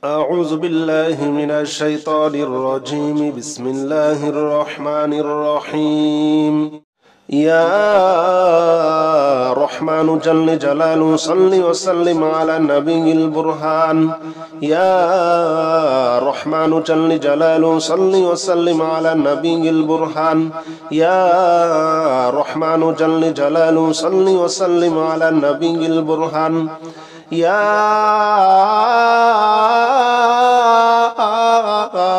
أعوذ بالله من الشيطان الرجيم بسم الله الرحمن الرحيم يا رحمن جل جلاله صل وسلم على النبي البرهان يا رحمن جل جلاله صل وسلم على النبي البرهان يا رحمن جل جلاله صل وسلم على النبي البرهان يا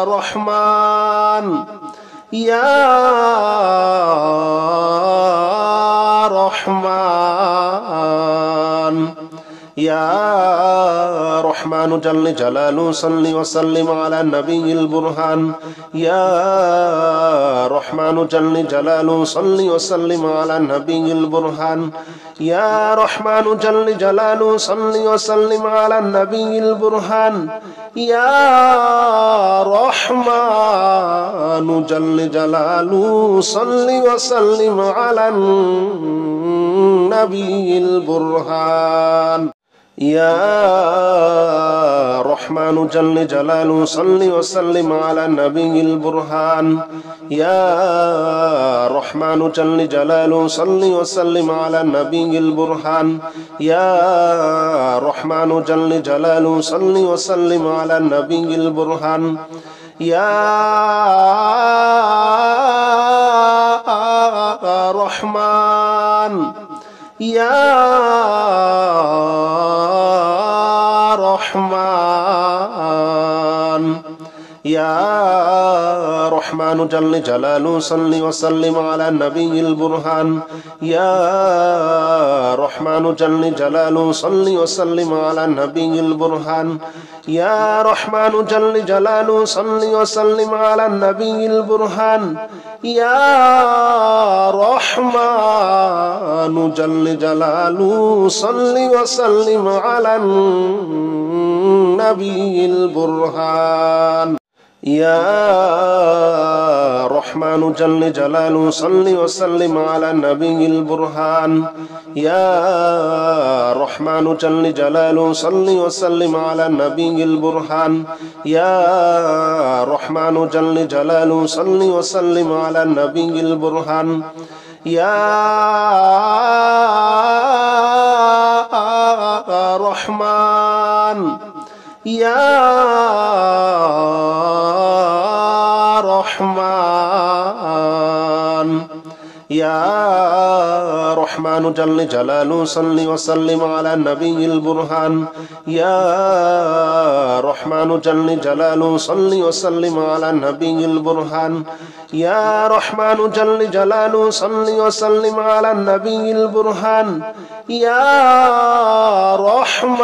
رحمن يا رحمن يا رحمن جل جلاله صل وسلم على النبي البرهان يا رحمن جل جلاله صل وسلم على النبي البرهان يا رحمن جل جلاله صل وسلم على النبي البرهان يا رحمن جل جلاله صل وسلم على النبي البرهان يا رحمن جل جلاله صل وسلم على النبي البرهان يا رحمن جل جلاله صل وسلم على النبي البرهان يا رحمن جل جلاله صل وسلم على النبي البرهان يا رحمن يا رحمن يا رحمن جل جلاله صل وسلم على النبي البرهان يا رحمن جل جلاله صل وسلم على النبي البرهان يا رحمن جل جلاله صل وسلم على النبي البرهان يا رحمن جل جلاله صل وسلم على النبي البرهان يا رحمن جل جلاله صل وسلم على النبي البرهان يا رحمن جل جلاله صل وسلم على النبي البرهان يا رحمن جل جلاله صل وسلم على النبي البرهان يا رحمن يا رحمن يا رحمن جل جلاله صل وسلم على النبي البرهان يا رحمن جل جلاله صل وسلم على النبي البرهان يا رحمن جل جلاله صل وسلم على النبي البرهان يا رحمن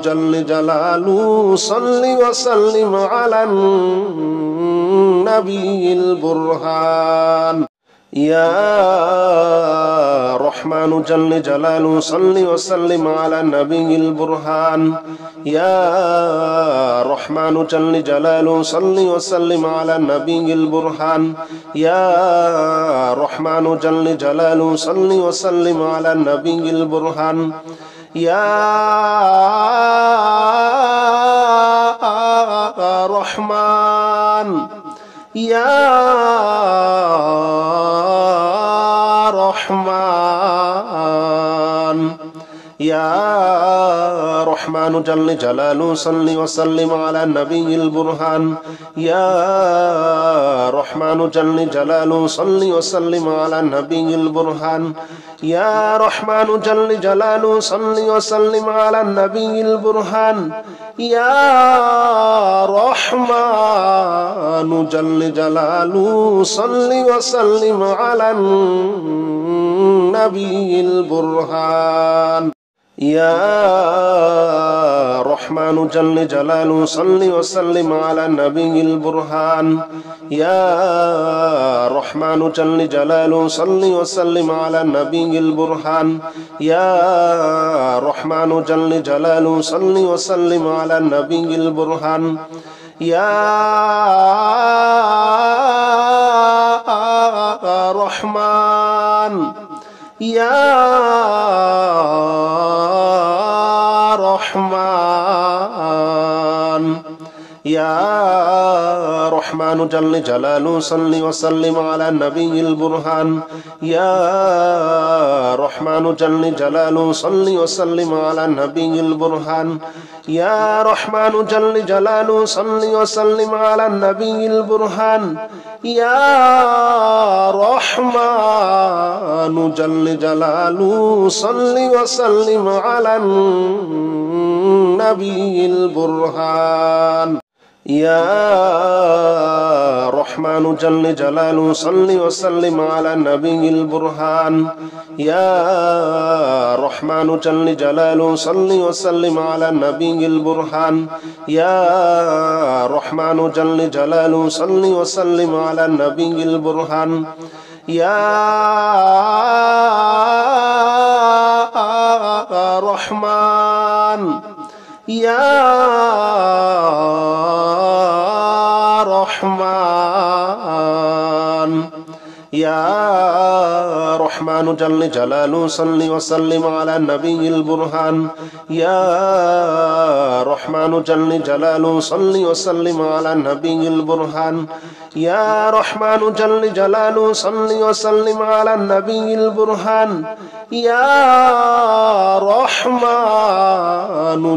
جل جلاله صل وسلم على النبي البرهان يا رحمن جل جلاله صل وسلم على النبي البرهان يا رحمن جل جلاله صل وسلم على النبي البرهان يا رحمن جل جلاله صل وسلم على النبي البرهان يا رحمن يا رحمن يا رحمن جل جلاله صل وسلم على النبي البرهان يا رحمن جل جلاله صل وسلم على النبي البرهان يا رحمن جل جلاله صل وسلم على النبي البرهان يا رحمن جل جلاله صل وسلم على النبي البرهان يا رحمن جل جلاله صل وسلم على النبي البرهان يا رحمن جل جلاله صل وسلم على النبي البرهان يا رحمن جل جلاله صل وسلم على النبي البرهان يا رحمن يا رحمن يا رحمن جل جلاله صل وسلم على النبي البرهان يا رحمن جل جلاله صل وسلم على النبي البرهان يا رحمن جل جلاله صل وسلم على النبي البرهان يا رحمن جل جلاله صل وسلم على النبي البرهان يا رحمن جل جلاله صل وسلم على النبي البرهان يا رحمن جل جلاله صل وسلم على النبي البرهان يا رحمن جل جلاله صل وسلم على النبي البرهان يا رحمن يا رحمن يا رحمن جل جلاله صل وسلم على النبي البرهان يا رحمن جل جلاله صل وسلم على النبي البرهان يا رحمن جل جلاله صل وسلم على النبي البرهان يا رحمن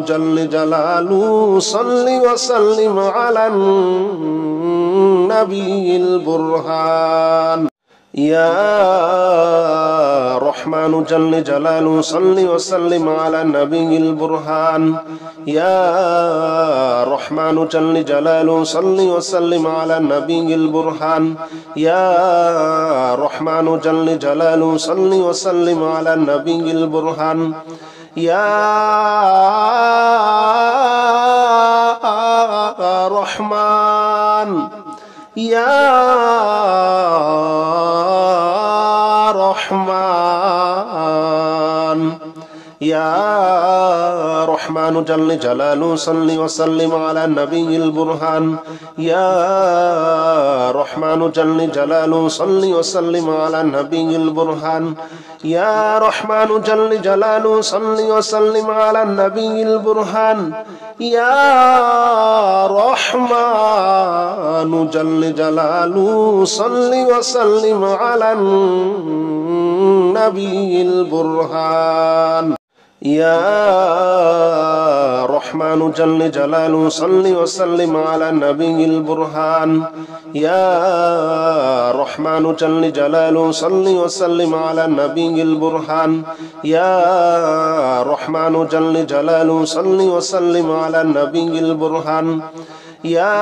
جل جلاله صل وسلم على النبي البرهان يا رحمن جل جلاله صل وسلم على النبي البرهان يا رحمن جل جلاله صل وسلم على النبي البرهان يا رحمن جل جلاله صل وسلم على النبي البرهان يا رحمن يا رحمن يا رحمن جل جلاله صل وسلم على النبي البرهان يا رحمن جل جلاله صل وسلم على النبي البرهان يا رحمن جل جلاله صل وسلم على النبي البرهان يا رحمن جل جلاله صل وسلم على النبي البرهان يا رحمن جل جلاله صل وسلم على النبي البرهان يا رحمن جل جلاله صل وسلم على النبي البرهان يا رحمن جل جلاله صل وسلم على النبي البرهان يا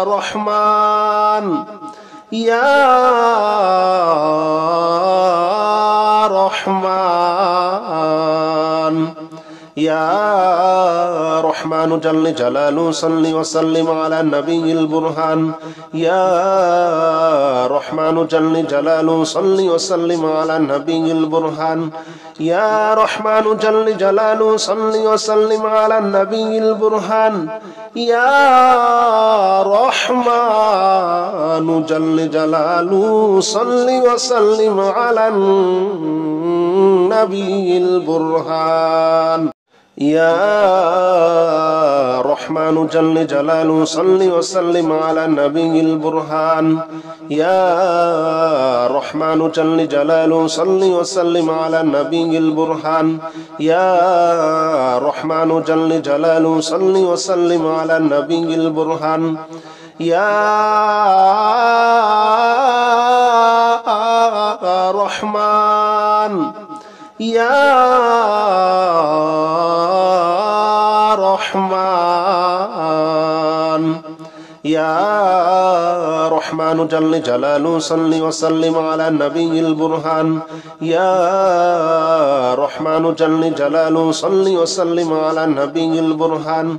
رحمن يا رحمن يا رحمن جل جلاله صل وسلم على النبي البرهان يا رحمن جل جلاله صل وسلم على النبي البرهان يا رحمن جل جلاله صل وسلم على النبي البرهان يا رحمن جل جلاله صل وسلم على النبي البرهان يا رحمن جل جلاله صل وسلم على النبي البرهان يا رحمن جل جلاله صل وسلم على النبي البرهان يا رحمن جل جلاله صل وسلم على النبي البرهان يا رحمن يا رحمن يا رحمن جل جلاله صل وسلم على النبي البرهان يا رحمن جل جلاله صل وسلم على النبي البرهان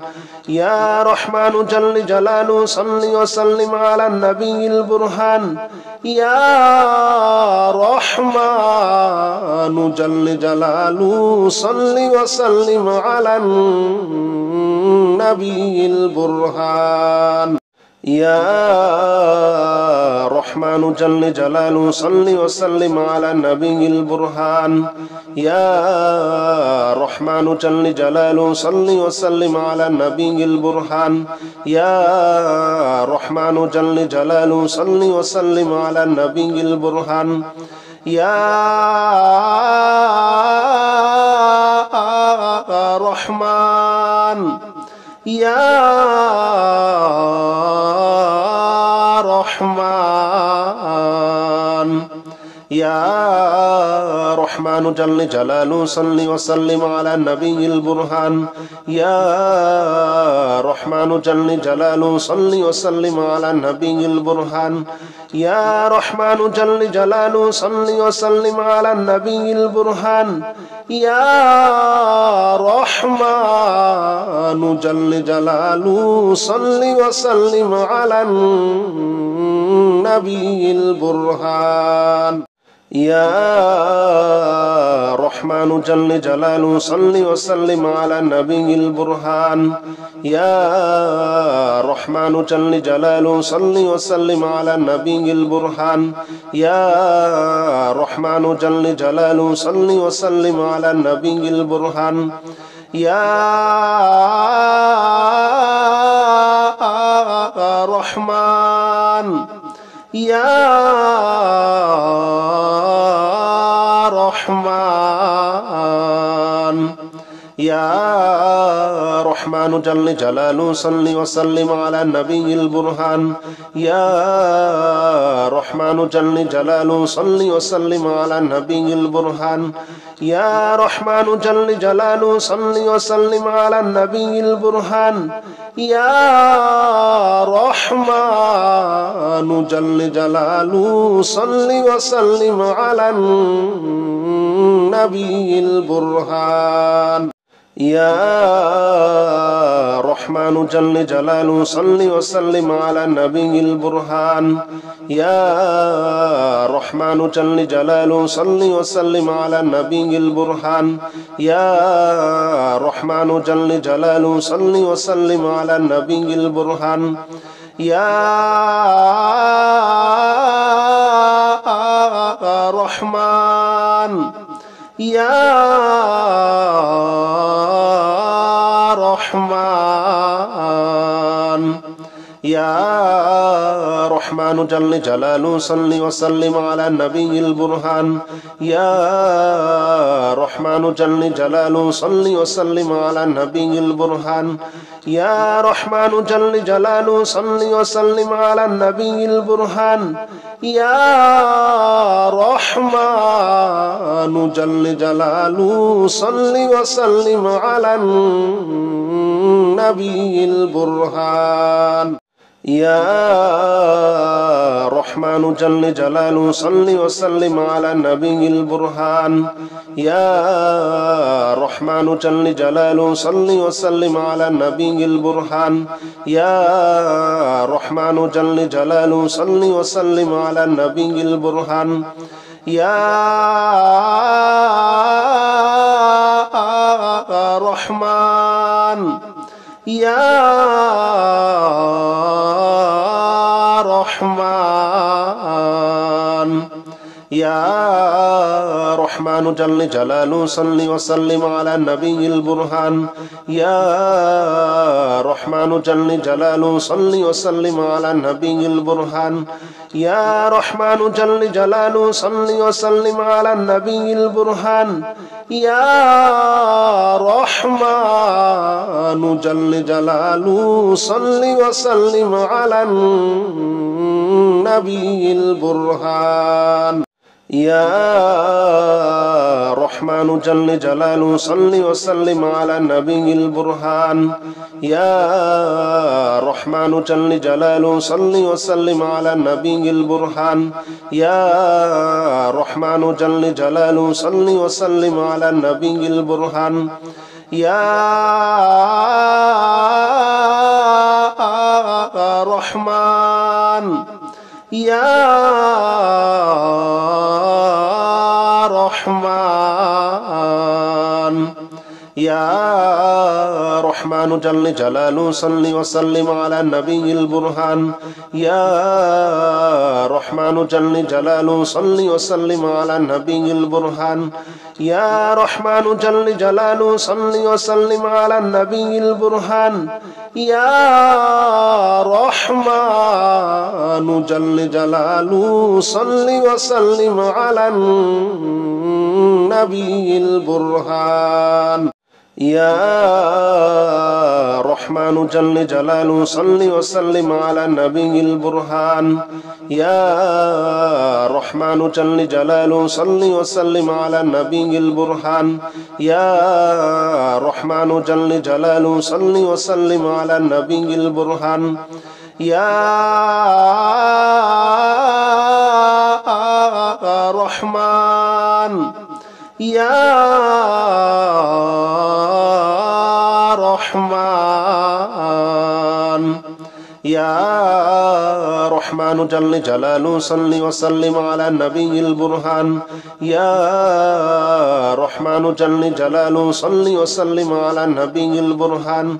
يا رحمن جل جلاله صل وسلم على النبي البرهان يا رحمن جل جلاله صل وسلم على النبي البرهان يا رحمن جل جلاله صل وسلم على النبي البرهان يا رحمن جل جلاله صل وسلم على النبي البرهان يا رحمن جل جلاله صل وسلم على النبي البرهان يا رحمن يا رحمن يا رحمن جل جلاله صل وسلم على النبي البرهان يا رحمن جل جلاله صل وسلم على النبي البرهان يا رحمن جل جلاله صل وسلم على النبي البرهان يا رحمن جل جلاله صل وسلم على النبي البرهان يا رحمن جل جلاله صل وسلم على النبي البرهان يا رحمن جل جلاله صل وسلم على النبي البرهان يا رحمن جل جلاله صل وسلم على النبي البرهان يا رحمن يا رحمن يا رحمن جل جلاله صل وسلم على النبي البرهان يا رحمن جل جلاله صل وسلم على النبي البرهان يا رحمن جل جلاله صل وسلم على النبي البرهان يا رحمن جل جلاله صل وسلم على النبي البرهان يا رحمن جل جلاله صل وسلم على النبي البرهان يا رحمن جل جلاله صل وسلم على النبي البرهان يا رحمن جل جلاله صل وسلم على النبي البرهان يا رحمن يا رحمن يا رحمن جل جلاله صل وسلم على النبي البرهان يا رحمن جل جلاله صل وسلم على النبي البرهان يا رحمن جل جلاله صل وسلم على النبي البرهان يا رحمن جل جلاله صل وسلم على النبي البرهان يا رحمن جل جلاله صل وسلم على النبي البرهان يا رحمن جل جلاله صل وسلم على النبي البرهان يا رحمن جل جلاله صل وسلم على النبي البرهان يا رحمن يا رحمن يا رحمن جل جلاله صل وسلم على النبي البرهان يا رحمن جل جلاله صل وسلم على النبي البرهان يا رحمن جل جلاله صل وسلم على النبي البرهان يا رحمن جل جلاله صل وسلم على النبي البرهان يا رحمن جل جلاله صل وسلم على النبي البرهان يا رحمن جل جلاله صل وسلم على النبي البرهان يا رحمن جل جلاله صل وسلم على النبي البرهان يا رحمن يا رحمن يا رحمن جل جلاله صل وسلم على النبي البرهان يا رحمن جل جلاله صل وسلم على النبي البرهان يا رحمن جل جلاله صل وسلم على النبي البرهان يا رحمن جل جلاله صل وسلم على النبي البرهان يا رحمن جل جلاله صل وسلم على النبي البرهان يا رحمن جل جلاله صل وسلم على النبي البرهان يا رحمن جل جلاله صل وسلم على النبي البرهان يا رحمن يا رحمن يا رحمن جل جلاله صل وسلم على النبي البرهان يا رحمن جل جلاله صل وسلم على النبي البرهان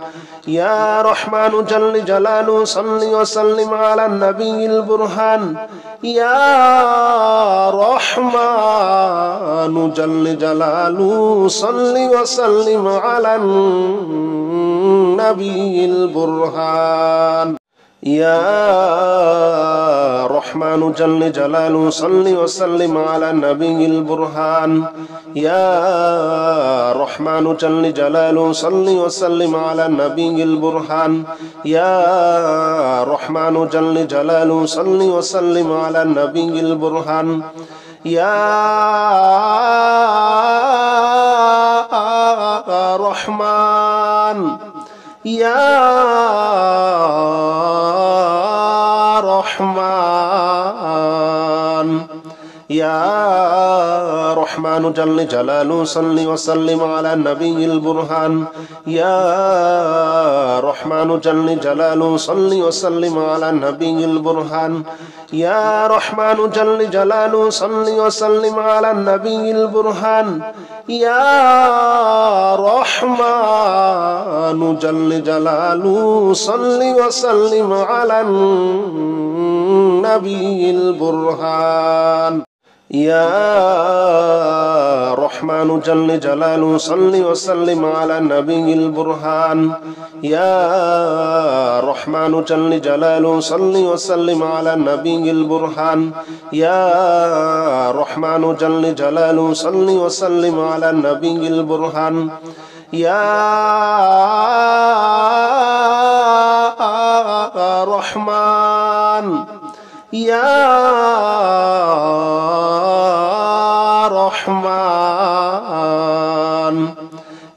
يا رحمن جل جلاله صل وسلم على النبي البرهان يا رحمن جل جلاله صل وسلم على النبي البرهان يا رحمن جل جلاله صل وسلم على النبي البرهان يا رحمن جل جلاله صل وسلم على النبي البرهان يا رحمن جل جلاله صل وسلم على النبي البرهان يا رحمن يا رحمن يا رحمن جل جلاله صل وسلم على النبي البرهان يا رحمن جل جلاله صل وسلم على النبي البرهان يا رحمن جل جلاله صل وسلم على النبي البرهان يا رحمن جل جلاله صل وسلم على النبي البرهان يا رحمن جل جلاله صل وسلم على النبي البرهان يا رحمن جل جلاله صل وسلم على النبي البرهان يا رحمن جل جلاله صل وسلم على النبي البرهان يا رحمن يا رحمن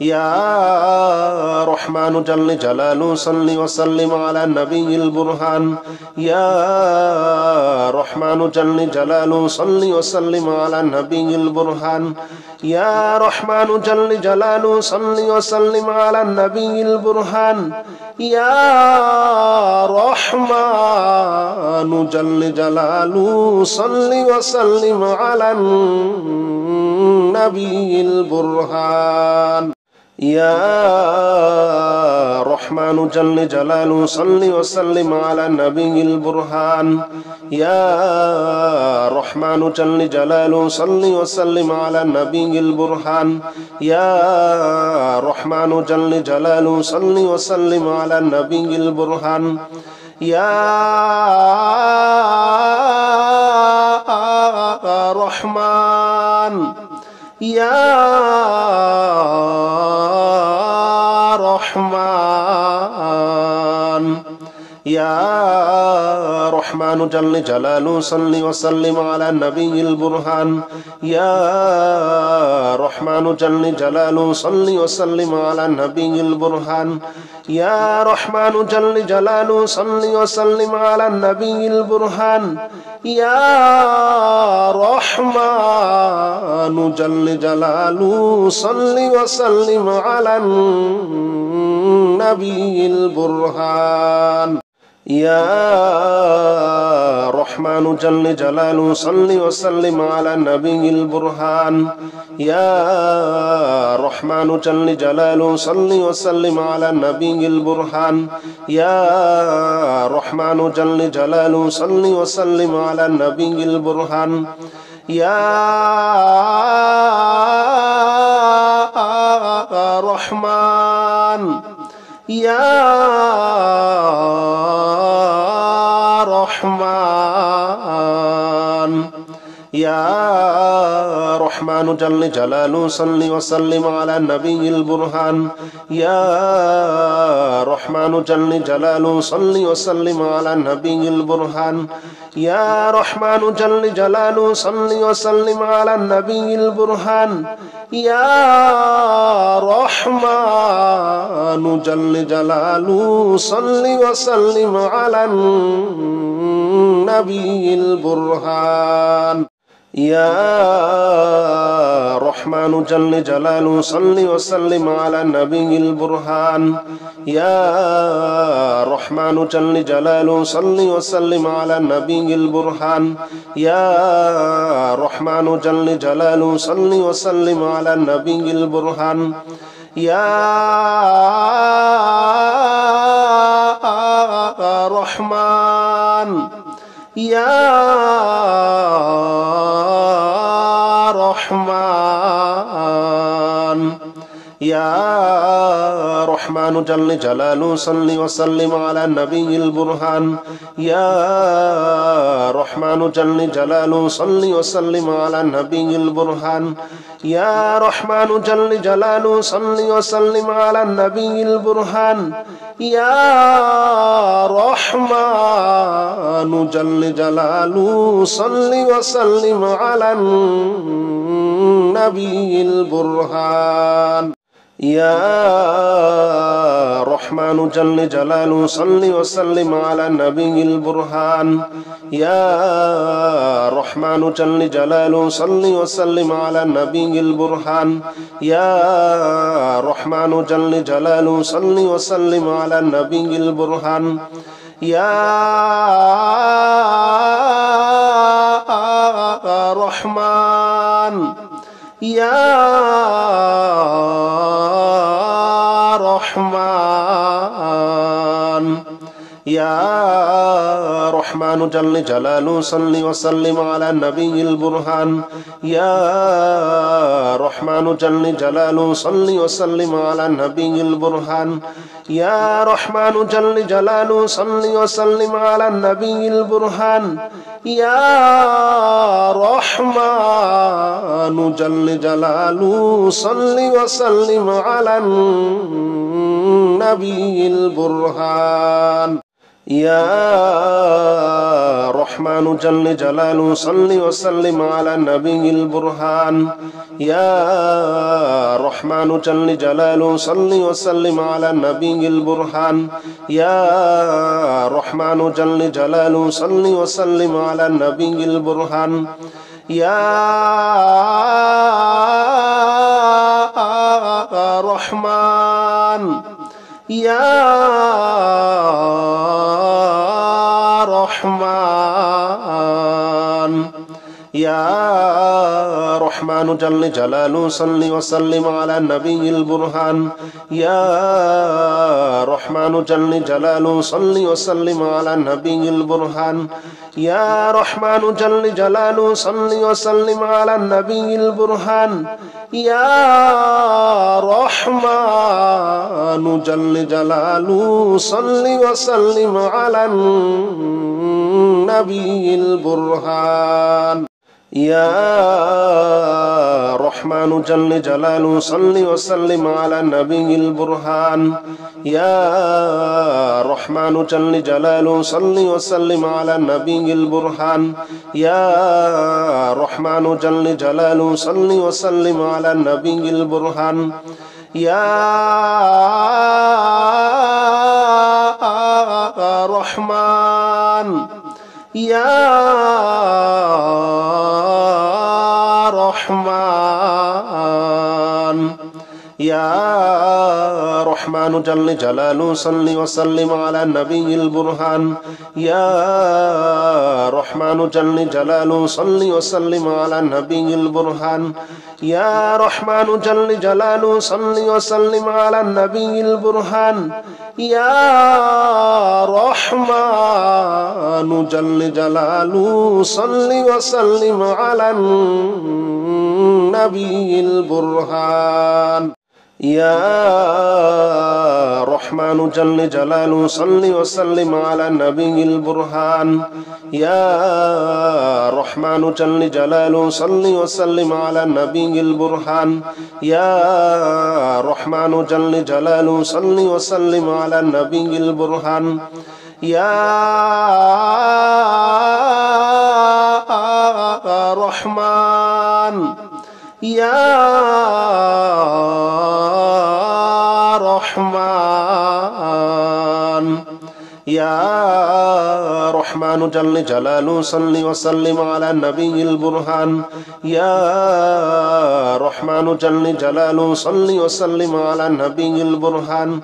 يا رحمن جل جلاله صل وسلم على النبي البرهان يا رحمن جل جلاله صل وسلم على النبي البرهان يا رحمن جل جلاله صل وسلم على النبي البرهان يا رحمن جل جلاله صل وسلم على النبي البرهان يا رحمن جل جلاله صل وسلم على النبي البرهان يا رحمن جل جلاله صل وسلم على النبي البرهان يا رحمن جل جلاله صل وسلم على النبي البرهان يا رحمن يا رحمن يا رحمن جل جلاله صل وسلم على النبي البرهان يا رحمن جل جلاله صل وسلم على النبي البرهان يا رحمن جل جلاله صل وسلم على النبي البرهان يا رحمن جل جلاله صل وسلم على النبي البرهان يا رحمن جل جلاله صل وسلم على النبي البرهان يا رحمن جل جلاله صل وسلم على النبي البرهان يا رحمن جل جلاله صل وسلم على النبي البرهان يا رحمن يا رحمن يا رحمن جل جلاله صل وسلم على النبي البرهان يا رحمن جل جلاله صل وسلم على النبي البرهان يا رحمن جل جلاله صل وسلم على النبي البرهان يا رحمن جل جلاله صل وسلم على النبي البرهان يا رحمن جل جلاله صل وسلم على النبي البرهان يا رحمن جل جلاله صل وسلم على النبي البرهان يا رحمن جل جلاله صل وسلم على النبي البرهان يا رحمن يا رحمن يا رحمن جل جلاله صل وسلم على النبي البرهان يا رحمن جل جلاله صل وسلم على النبي البرهان يا رحمن جل جلاله صل وسلم على النبي البرهان يا رحمن جل جلاله صل وسلم على النبي البرهان يا رحمن جل جلاله صل وسلم على النبي البرهان يا رحمن جل جلاله صل وسلم على النبي البرهان يا رحمن جل جلاله صل وسلم على النبي البرهان يا رحمن يا رحمن يا رحمن جل جلاله صل وسلم على النبي البرهان يا رحمن جل جلاله صل وسلم على النبي البرهان يا رحمن جل جلاله صل وسلم على النبي البرهان يا رحمن جل جلاله صل وسلم على النبي البرهان يا رحمن جل جلاله صل وسلم على النبي البرهان يا رحمن جل جلاله صل وسلم على النبي البرهان يا رحمن جل جلاله صل وسلم على النبي البرهان يا رحمن يا رحمن يا رحمن جل جلاله صل وسلم على النبي البرهان يا رحمن جل جلاله صل وسلم على النبي البرهان يا رحمن جل جلاله صل وسلم على النبي البرهان يا رحمن جل جلاله صل وسلم على النبي البرهان يا رحمن جل جلاله صل وسلم على النبي البرهان يا رحمن جل جلاله صل وسلم على النبي البرهان يا رحمن جل جلاله صل وسلم على النبي البرهان يا رحمن يا رحمن يا رحمن جل جلاله صل وسلم على النبي البرهان يا رحمن جل جلاله صل وسلم على النبي البرهان يا رحمن جل جلاله صل وسلم على النبي البرهان يا رحمن جل جلاله صل وسلم على النبي البرهان يا رحمن جل جلاله صل وسلم على النبي البرهان يا رحمن جل جلاله صل وسلم على النبي البرهان يا رحمن جل جلاله صل وسلم على النبي البرهان يا رحمن يا رحمن يا رحمن جل جلاله صل وسلم على النبي البرهان يا رحمن جل جلاله صل وسلم على النبي البرهان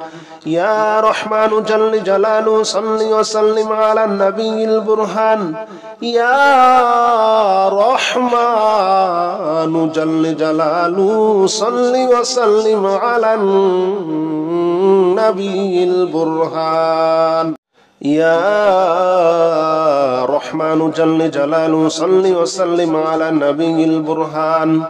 يا رحمن جل جلاله صل وسلم على النبي البرهان يا رحمن جل جلاله صل وسلم على النبي البرهان يا رحمن جل جلاله صل وسلم على النبي البرهان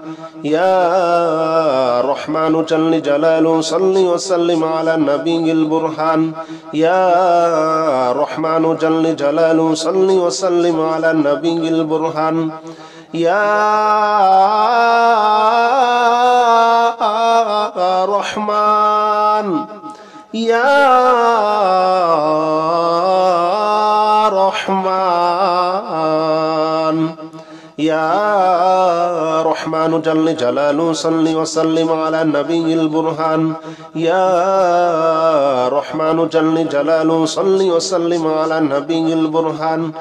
يا رحمن جل جلاله صل وسلم على النبي البرهان يا رحمن جل جلاله صل وسلم على النبي البرهان يا رحمن يا رحمن يا رحمن جل جلاله صل وسلم على النبي البرهان يا رحمن جل جلاله صل وسلم على النبي البرهان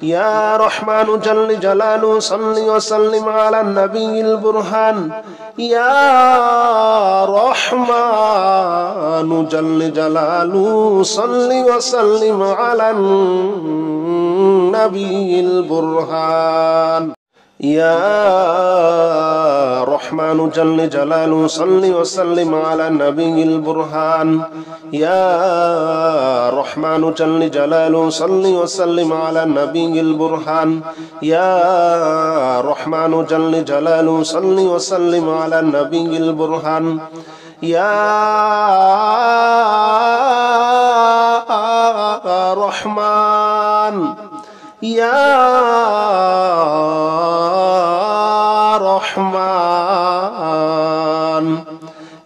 يا رحمن جل جلاله صل وسلم على النبي البرهان يا رحمن جل جلاله صل وسلم على النبي البرهان يا رحمن جل جلاله صل وسلم على النبي البرهان يا رحمن جل جلاله صل وسلم على النبي البرهان يا رحمن جل جلاله صل وسلم على النبي البرهان يا رحمن يا رحمن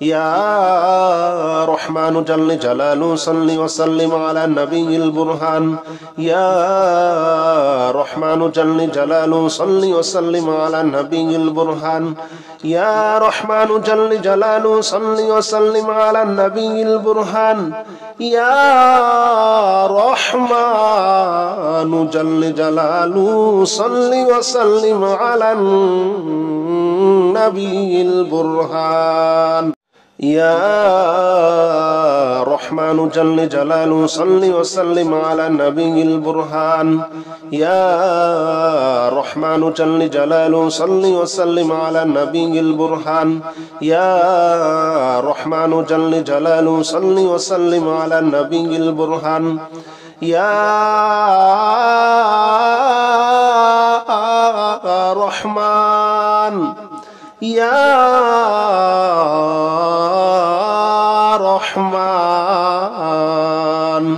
يا رحمن جل جلاله صل وسلم على النبي البرهان يا رحمن جل جلاله صل وسلم على النبي البرهان يا رحمن جل جلاله صل وسلم على النبي البرهان يا رحمن جل جلاله صل وسلم على النبي البرهان يا رحمن جل جلاله صل وسلم على النبي البرهان يا رحمن جل جلاله صل وسلم على النبي البرهان يا رحمن جل جلاله صل وسلم على النبي البرهان يا رحمن يا رحمن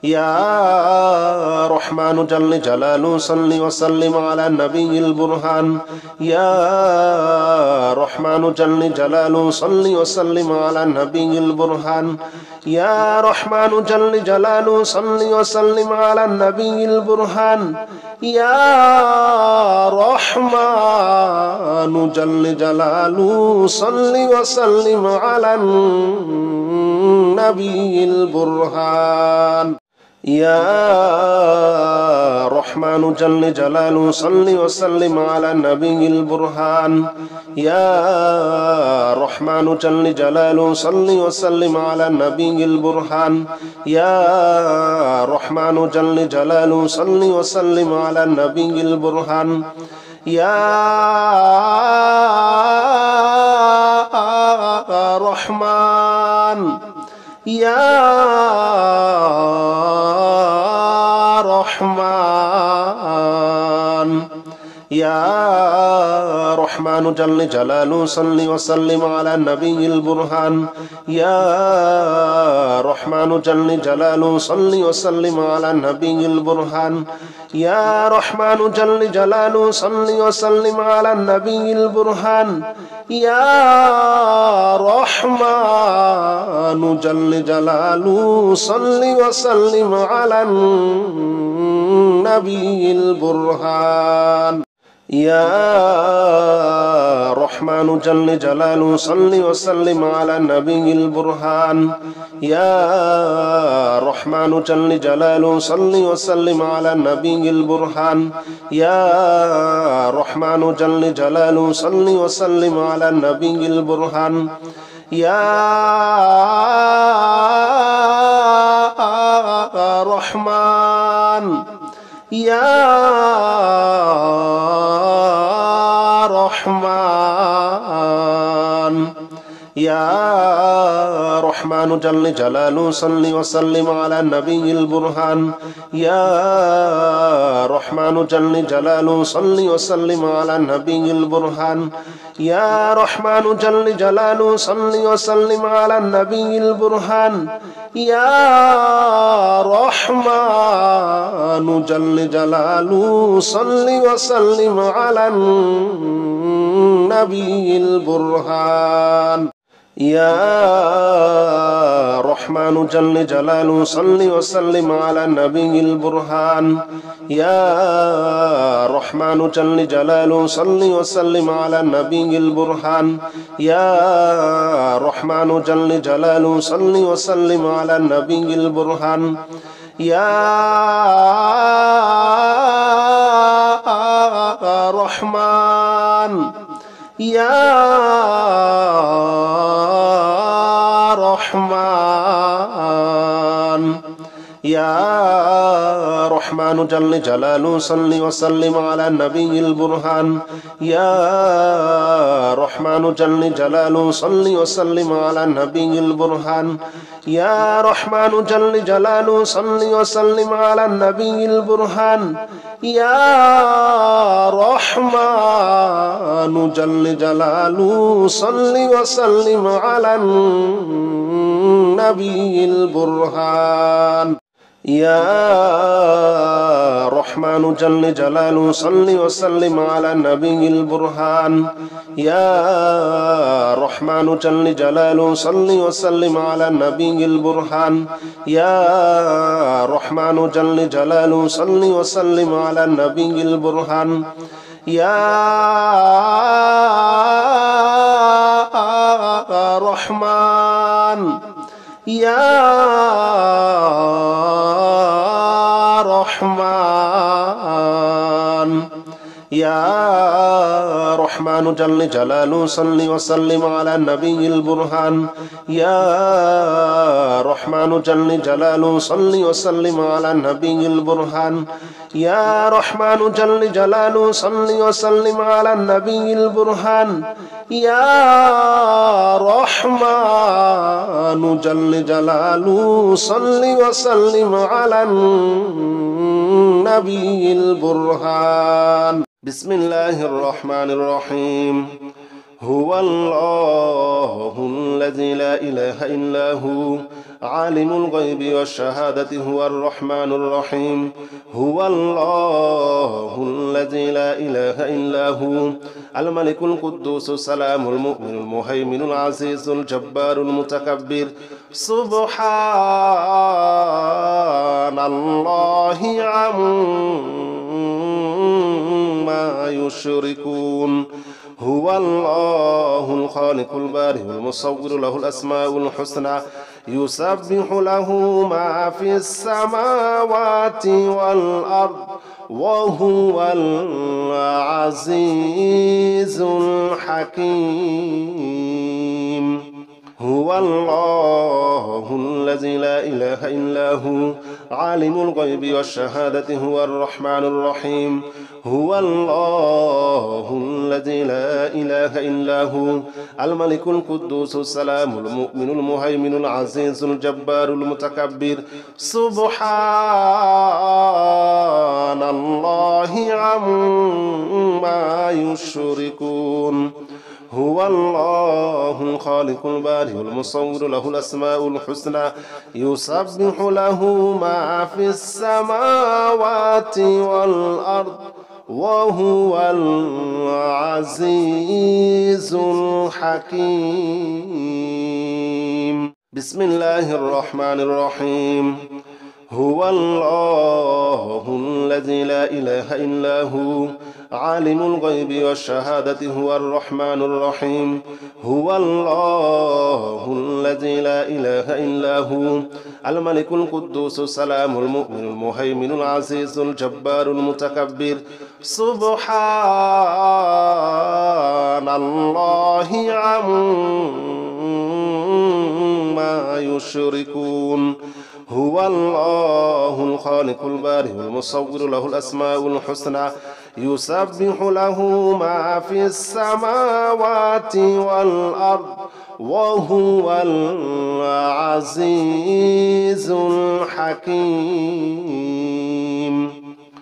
يا رحمن جل جلاله صل وسلم على النبي البرهان يا رحمن جل جلاله صل وسلم على النبي البرهان يا رحمن جل جلاله صل وسلم على النبي البرهان يا رحمن جل جلاله صل وسلم على النبي البرهان يا رحمن جل جلاله صل وسلم على النبي البرهان يا رحمن جل جلاله صل وسلم على النبي البرهان يا رحمن جل جلاله صل وسلم على النبي البرهان يا رحمن يا رحمن يا رحمن جل جلاله صل وسلم على النبي البرهان يا رحمن جل جلاله صل وسلم على النبي البرهان يا رحمن جل جلاله صل وسلم على النبي البرهان يا رحمن جل جلاله صل وسلم على النبي البرهان يا رحمن جل جلاله صل وسلم على النبي البرهان يا رحمن جل جلاله صل وسلم على النبي البرهان يا رحمن جل جلاله صل وسلم على النبي البرهان يا رحمن يا رحمن يا رحمن جل جلاله صل وسلم على النبي البرهان يا رحمن جل جلاله صل وسلم على النبي البرهان يا رحمن جل جلاله صل وسلم على النبي البرهان يا رحمن جل جلاله صل وسلم على النبي البرهان يا رحمن جل جلاله صل وسلم على النبي البرهان يا رحمن جل جلاله صل وسلم على النبي البرهان يا رحمن جل جلاله صل وسلم على النبي البرهان يا رحمن يا رحمن يا رحمن جل جلاله صل وسلم على النبي البرهان يا رحمن جل جلاله صل وسلم على النبي البرهان يا رحمن جل جلاله صل وسلم على النبي البرهان يا رحمن جل جلاله صل وسلم على النبي البرهان يا رحمن جل جلاله صل وسلم على النبي البرهان يا رحمن جل جلاله صل وسلم على النبي البرهان يا رحمن جل جلاله صل وسلم على النبي البرهان يا رحمن يا رحمن يا رحمن جل جلاله صل وسلم على النبي البرهان يا رحمن جل جلاله صل وسلم على النبي البرهان يا رحمن جل جلاله صل وسلم على النبي البرهان يا رحمن جل جلاله صل وسلم على النبي البرهان بسم الله الرحمن الرحيم هو الله الذي لا إله إلا هو عالم الغيب والشهادة هو الرحمن الرحيم هو الله الذي لا إله إلا هو الملك القدوس السلام المؤمن المهيمن العزيز الجبار المتكبر سبحان الله عما يشركون هو الله الخالق البارئ المصور له الأسماء الحسنى يسبح له ما في السماوات والأرض وهو العزيز الحكيم. هو الله الذي لا إله إلا هو عالم الغيب والشهادة هو الرحمن الرحيم. هو الله الذي لا إله إلا هو الملك القدوس السلام المؤمن المهيمن العزيز الجبار المتكبر. سبحان الله عما يشركون. هو الله الخالق البارئ المصور له الأسماء الحسنى يسبح له ما في السماوات والأرض وهو العزيز الحكيم. بسم الله الرحمن الرحيم. هو الله الذي لا إله إلا هو عالم الغيب والشهادة هو الرحمن الرحيم. هو الله الذي لا إله إلا هو الملك القدوس السلام المؤمن المهيمن العزيز الجبار المتكبر. سبحان الله عما يشركون. هو الله الخالق البارئ المصور له الأسماء الحسنى يسبح له ما في السماوات والأرض وهو العزيز الحكيم.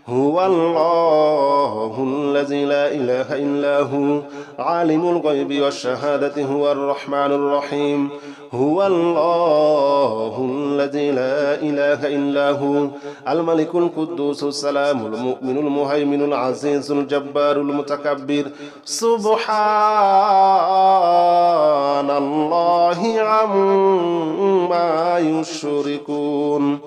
هو الله الذي لا إله إلا هو عالم الغيب والشهادة هو الرحمن الرحيم. هو الله الذي لا إله إلا هو الملك القدوس السلام المؤمن المهيمن العزيز الجبار المتكبر. سبحان الله عما يشركون.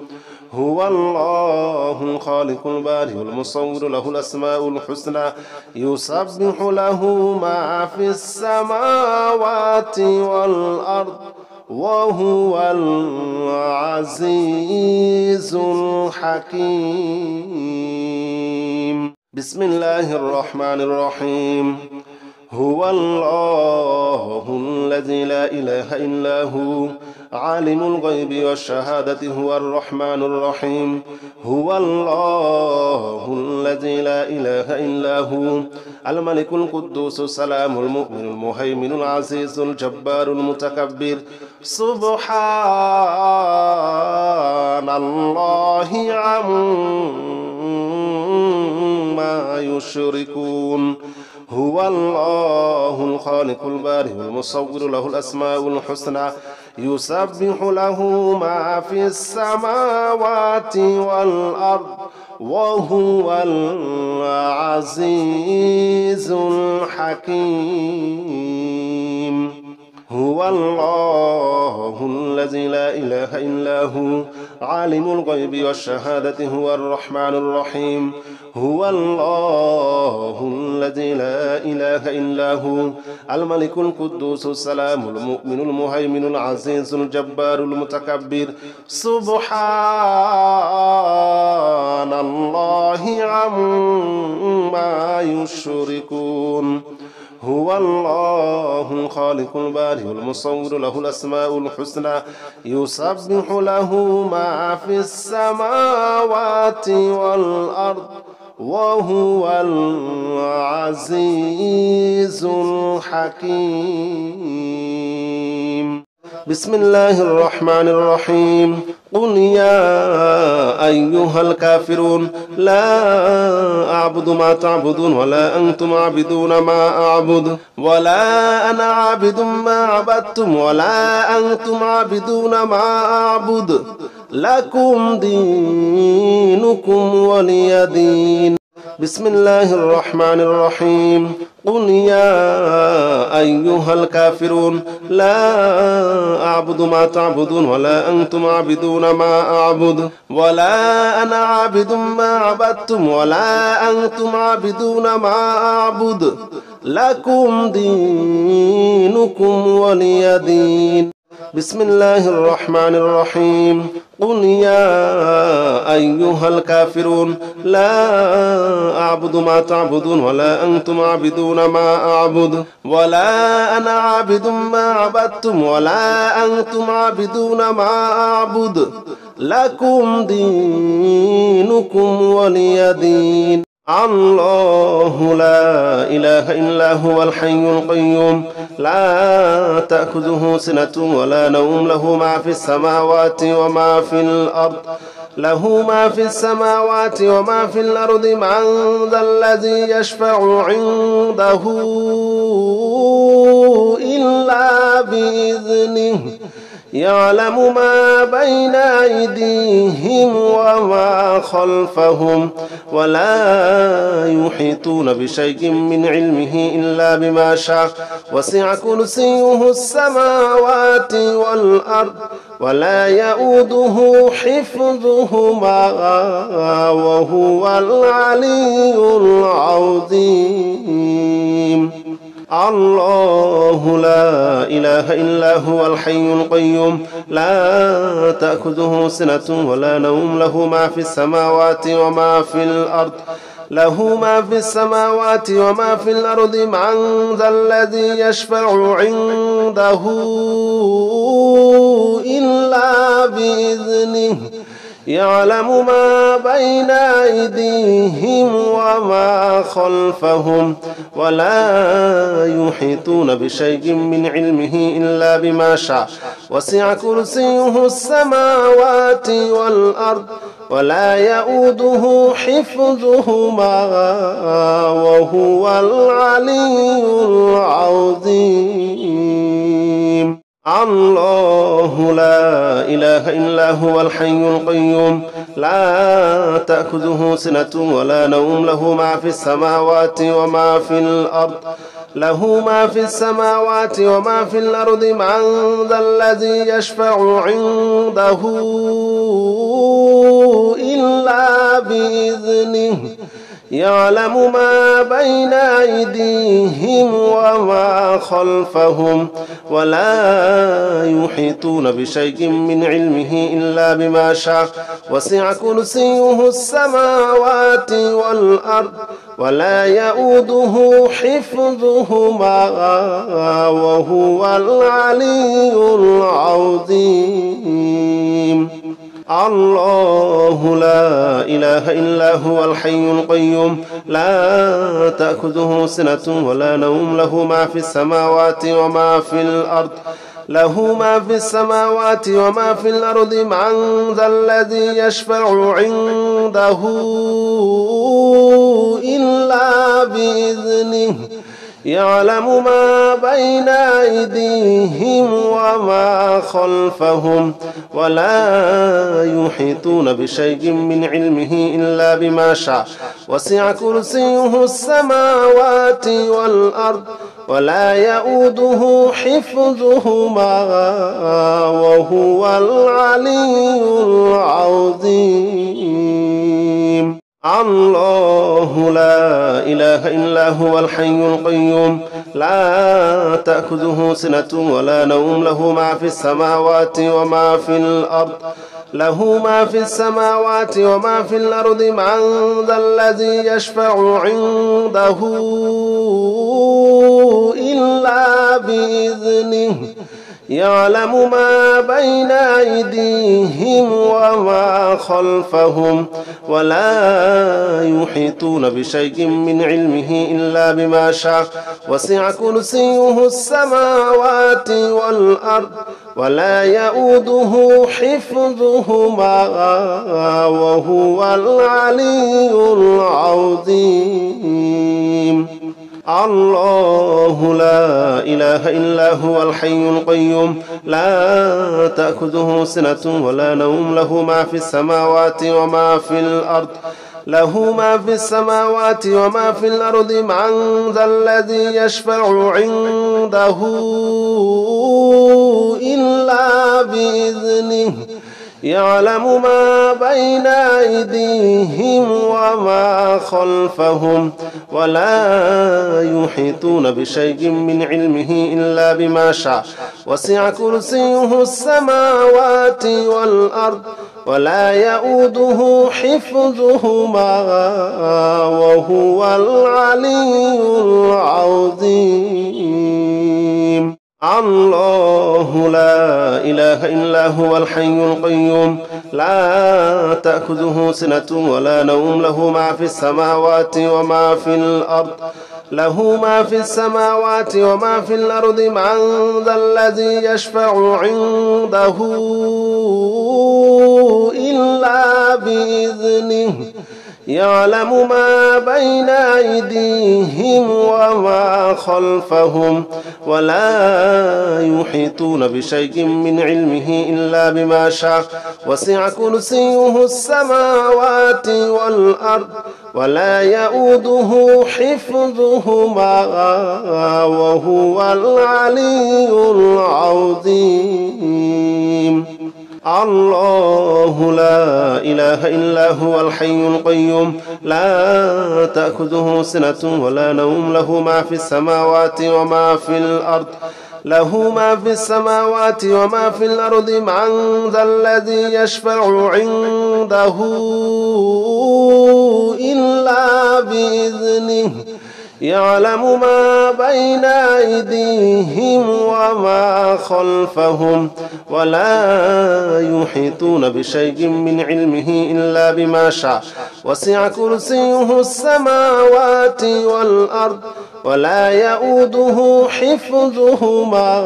هو الله الخالق البارئ المصور له الأسماء الحسنى يسبح له ما في السماوات والأرض وهو العزيز الحكيم. بسم الله الرحمن الرحيم. هو الله الذي لا إله إلا هو عالم الغيب والشهادة هو الرحمن الرحيم. هو الله الذي لا إله إلا هو الملك القدوس السلام المؤمن المهيمن العزيز الجبار المتكبر. سبحان الله عما يشركون. هو الله الخالق البارئ المصور له الأسماء الحسنى يسبح له ما في السماوات والأرض وهو العزيز الحكيم. هو الله الذي لا إله إلا هو عالم الغيب والشهادة هو الرحمن الرحيم. هو الله الذي لا إله إلا هو الملك القدوس السلام المؤمن المهيمن العزيز الجبار المتكبر. سبحان الله عما يشركون. هو الله الخالق البارئ المصور له الأسماء الحسنى يسبح له ما في السماوات والأرض وهو العزيز الحكيم. بسم الله الرحمن الرحيم. قل يا أيها الكافرون لا أعبد ما تعبدون ولا أنتم عابدون ما أعبد ولا أنا عابد ما عبدتم ولا أنتم عابدون ما أعبد لكم دينكم ولي دين. بسم الله الرحمن الرحيم. قل يا أيها الكافرون لا أعبد ما تعبدون ولا أنتم عابدون ما أعبد ولا أنا عابد ما عبدتم ولا أنتم عابدون ما أعبد لكم دينكم ولي دين. بسم الله الرحمن الرحيم قل يا أيها الكافرون لا أعبد ما تعبدون ولا أنتم عابدون ما أعبد ولا أنا عابد ما عبدتم ولا أنتم عابدون ما أعبد لكم دينكم ولي دين. الله لا إله إلا هو الحي القيوم لا تأخذه سنة ولا نوم له ما في السماوات وما في الأرض له ما في السماوات وما في الأرض من ذا الذي يشفع عنده إلا بإذنه يعلم ما بين أيديهم وما خلفهم ولا يحيطون بشيء من علمه إلا بما شاء وسع كرسيه السماوات والأرض ولا يؤوده حفظهما وهو العلي العظيم. الله لا إله إلا هو الحي القيوم لا تأخذه سنة ولا نوم له ما في السماوات وما في الأرض له ما في السماوات وما في الأرض من ذا الذي يشفع عنده إلا بإذنه يعلم ما بين أيديهم وما خلفهم ولا يحيطون بشيء من علمه إلا بما شاء وسع كرسيه السماوات والأرض ولا يؤوده حفظهما وهو العلي العظيم. الله لا إله إلا هو الحي القيوم لا تأخذه سنة ولا نوم له ما في السماوات وما في الأرض له ما في السماوات وما في الأرض من ذا الذي يشفع عنده إلا بإذنه يعلم ما بين أيديهم وما خلفهم ولا يحيطون بشيء من علمه إلا بما شاء وسع كرسيه السماوات والأرض ولا يؤوده حفظهما وهو العلي العظيم. الله لا إله إلا هو الحي القيوم لا تأخذه سنة ولا نوم له ما في السماوات وما في الأرض له ما في السماوات وما في الأرض من ذا الذي يشفع عنده إلا بإذنه يعلم ما بين أيديهم وما خلفهم ولا يحيطون بشيء من علمه إلا بما شاء وسع كرسيه السماوات والأرض ولا يؤوده حفظهما وهو العلي العظيم. الله لا إله إلا هو الحي القيوم لا تأخذه سنة ولا نوم له ما في السماوات وما في الأرض له ما في السماوات وما في الأرض من ذا الذي يشفع عنده إلا بإذنه يعلم ما بين أيديهم وما خلفهم ولا يحيطون بشيء من علمه إلا بما شاء وسع كرسيه السماوات والأرض ولا يؤوده حفظهما وهو العلي العظيم. الله لا إله إلا هو الحي القيوم لا تأخذه سنة ولا نوم له ما في السماوات وما في الأرض له ما في السماوات وما في الأرض من ذا الذي يشفع عنده إلا بإذنه يعلم ما بين أيديهم وما خلفهم ولا يحيطون بشيء من علمه إلا بما شاء وسع كرسيه السماوات والأرض ولا يؤوده حفظهما وهو العلي العظيم. الله لا إله إلا هو الحي القيوم لا تأخذه سنة ولا نوم له ما في السماوات وما في الأرض من ذا الذي يشفع عنده إلا بإذنه يعلم ما بين أيديهم وما خلفهم ولا يحيطون بشيء من علمه إلا بما شاء وسع كرسيه السماوات والأرض ولا يؤوده حفظهما وهو العلي العظيم. الله لا إله إلا هو الحي القيوم لا تأخذه سنة ولا نوم له ما في السماوات وما في الأرض من ذا الذي يشفع عنده إلا بإذنه يعلم ما بين أيديهم وما خلفهم ولا يحيطون بشيء من علمه إلا بما شاء وسع كرسيه السماوات والأرض ولا يؤوده حفظهما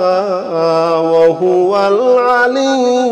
وهو العلي